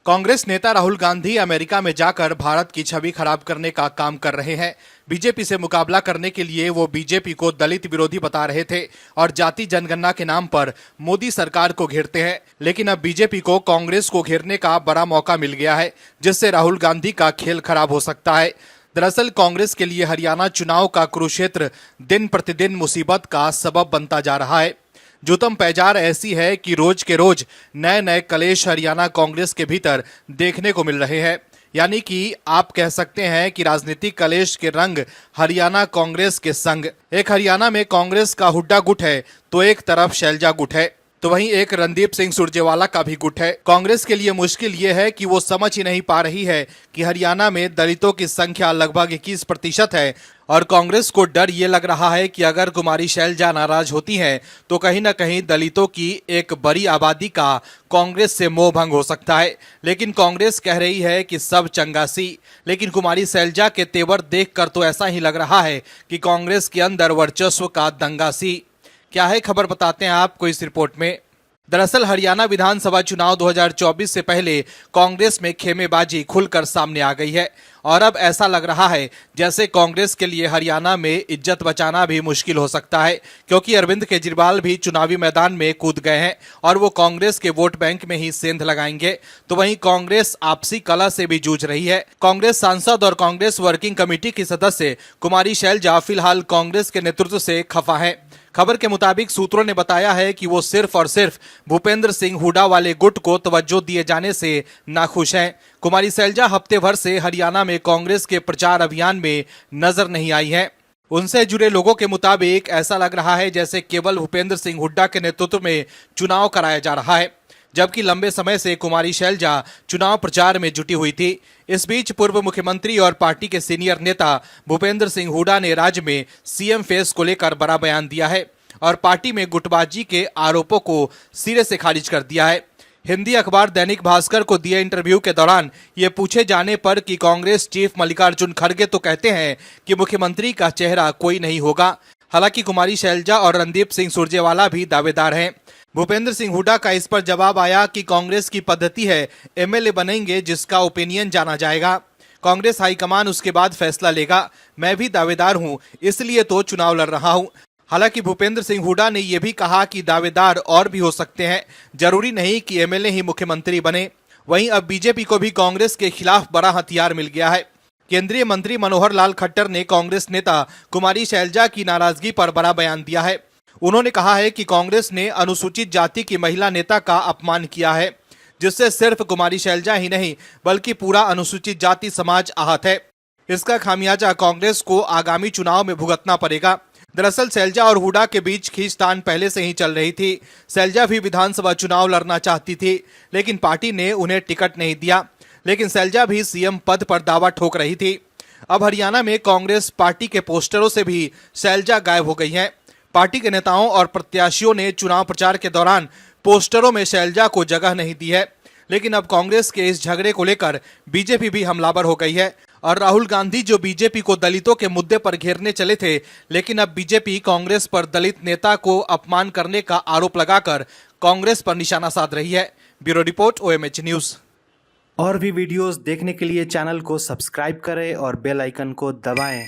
कांग्रेस नेता राहुल गांधी अमेरिका में जाकर भारत की छवि खराब करने का काम कर रहे हैं। बीजेपी से मुकाबला करने के लिए वो बीजेपी को दलित विरोधी बता रहे थे और जाति जनगणना के नाम पर मोदी सरकार को घेरते हैं। लेकिन अब बीजेपी को कांग्रेस को घेरने का बड़ा मौका मिल गया है, जिससे राहुल गांधी का खेल खराब हो सकता है। दरअसल कांग्रेस के लिए हरियाणा चुनाव का कुरुक्षेत्र दिन प्रतिदिन मुसीबत का सबब बनता जा रहा है। जुतम पैजार ऐसी है कि रोज के रोज नए नए कलेश हरियाणा कांग्रेस के भीतर देखने को मिल रहे हैं। यानी कि आप कह सकते हैं कि राजनीतिक कलेश के रंग हरियाणा कांग्रेस के संग। एक हरियाणा में कांग्रेस का हुड्डा गुट है तो एक तरफ शैलजा गुट है, तो वहीं एक रणदीप सिंह सुरजेवाला का भी गुट है। कांग्रेस के लिए मुश्किल ये है कि वो समझ ही नहीं पा रही है कि हरियाणा में दलितों की संख्या लगभग 21% है और कांग्रेस को डर ये लग रहा है कि अगर कुमारी शैलजा नाराज होती हैं तो कहीं न कहीं दलितों की एक बड़ी आबादी का कांग्रेस से मोह भंग हो सकता है। लेकिन कांग्रेस कह रही है कि सब चंगासी, लेकिन कुमारी शैलजा के तेवर देखकर तो ऐसा ही लग रहा है कि कांग्रेस के अंदर वर्चस्व का दंगासी। क्या है खबर, बताते हैं आपको इस रिपोर्ट में। दरअसल हरियाणा विधानसभा चुनाव 2024 से पहले कांग्रेस में खेमेबाजी खुलकर सामने आ गई है और अब ऐसा लग रहा है जैसे कांग्रेस के लिए हरियाणा में इज्जत बचाना भी मुश्किल हो सकता है, क्योंकि अरविंद केजरीवाल भी चुनावी मैदान में कूद गए हैं और वो कांग्रेस के वोट बैंक में ही सेंध लगाएंगे। तो वहीं कांग्रेस आपसी कलह से भी जूझ रही है। कांग्रेस सांसद और कांग्रेस वर्किंग कमेटी की सदस्य कुमारी शैलजा फिलहाल कांग्रेस के नेतृत्व से खफा है। खबर के मुताबिक सूत्रों ने बताया है कि वो सिर्फ और सिर्फ भूपेंद्र सिंह हुड्डा वाले गुट को तवज्जो दिए जाने से नाखुश हैं। कुमारी शैलजा हफ्ते भर से हरियाणा में कांग्रेस के प्रचार अभियान में नजर नहीं आई हैं। उनसे जुड़े लोगों के मुताबिक ऐसा लग रहा है जैसे केवल भूपेंद्र सिंह हुड्डा के नेतृत्व में चुनाव कराया जा रहा है, जबकि लंबे समय से कुमारी शैलजा चुनाव प्रचार में जुटी हुई थी। इस बीच पूर्व मुख्यमंत्री और पार्टी के सीनियर नेता भूपेंद्र सिंह हुड्डा ने राज्य में सीएम फेस को लेकर बड़ा बयान दिया है और पार्टी में गुटबाजी के आरोपों को सिरे से खारिज कर दिया है। हिंदी अखबार दैनिक भास्कर को दिए इंटरव्यू के दौरान ये पूछे जाने पर कि कांग्रेस चीफ मल्लिकार्जुन खड़गे तो कहते हैं कि मुख्यमंत्री का चेहरा कोई नहीं होगा। हालांकि कुमारी शैलजा और रणदीप सिंह सुरजेवाला भी दावेदार हैं। भूपेंद्र सिंह हुड्डा का इस पर जवाब आया कि कांग्रेस की पद्धति है एमएलए बनेंगे जिसका ओपिनियन जाना जाएगा, कांग्रेस हाईकमान उसके बाद फैसला लेगा। मैं भी दावेदार हूं, इसलिए तो चुनाव लड़ रहा हूं। हालांकि भूपेंद्र सिंह हुड्डा ने यह भी कहा कि दावेदार और भी हो सकते हैं, जरूरी नहीं कि एमएलए ही मुख्यमंत्री बने। वहीं अब बीजेपी को भी कांग्रेस के खिलाफ बड़ा हथियार मिल गया है। केंद्रीय मंत्री मनोहर लाल खट्टर ने कांग्रेस नेता कुमारी शैलजा की नाराजगी पर बड़ा बयान दिया है। उन्होंने कहा है कि कांग्रेस ने अनुसूचित जाति की महिला नेता का अपमान किया है, जिससे सिर्फ कुमारी शैलजा ही नहीं बल्कि पूरा अनुसूचित जाति समाज आहत है। इसका खामियाजा कांग्रेस को आगामी चुनाव में भुगतना पड़ेगा। दरअसल शैलजा और हुड्डा के बीच खींचतान पहले से ही चल रही थी। शैलजा भी विधानसभा चुनाव लड़ना चाहती थी, लेकिन पार्टी ने उन्हें टिकट नहीं दिया। लेकिन शैलजा भी सीएम पद पर दावा ठोक रही थी। अब हरियाणा में कांग्रेस पार्टी के पोस्टरों से भी शैलजा गायब हो गई हैं। पार्टी के नेताओं और प्रत्याशियों ने चुनाव प्रचार के दौरान पोस्टरों में शैलजा को जगह नहीं दी है। लेकिन अब कांग्रेस के इस झगड़े को लेकर बीजेपी भी हमलावर हो गई है और राहुल गांधी जो बीजेपी को दलितों के मुद्दे पर घेरने चले थे, लेकिन अब बीजेपी कांग्रेस पर दलित नेता को अपमान करने का आरोप लगाकर कांग्रेस पर निशाना साध रही है। Bureau report, OMH news. और भी वीडियोस देखने के लिए चैनल को सब्सक्राइब करें और बेल आइकन को दबाएं।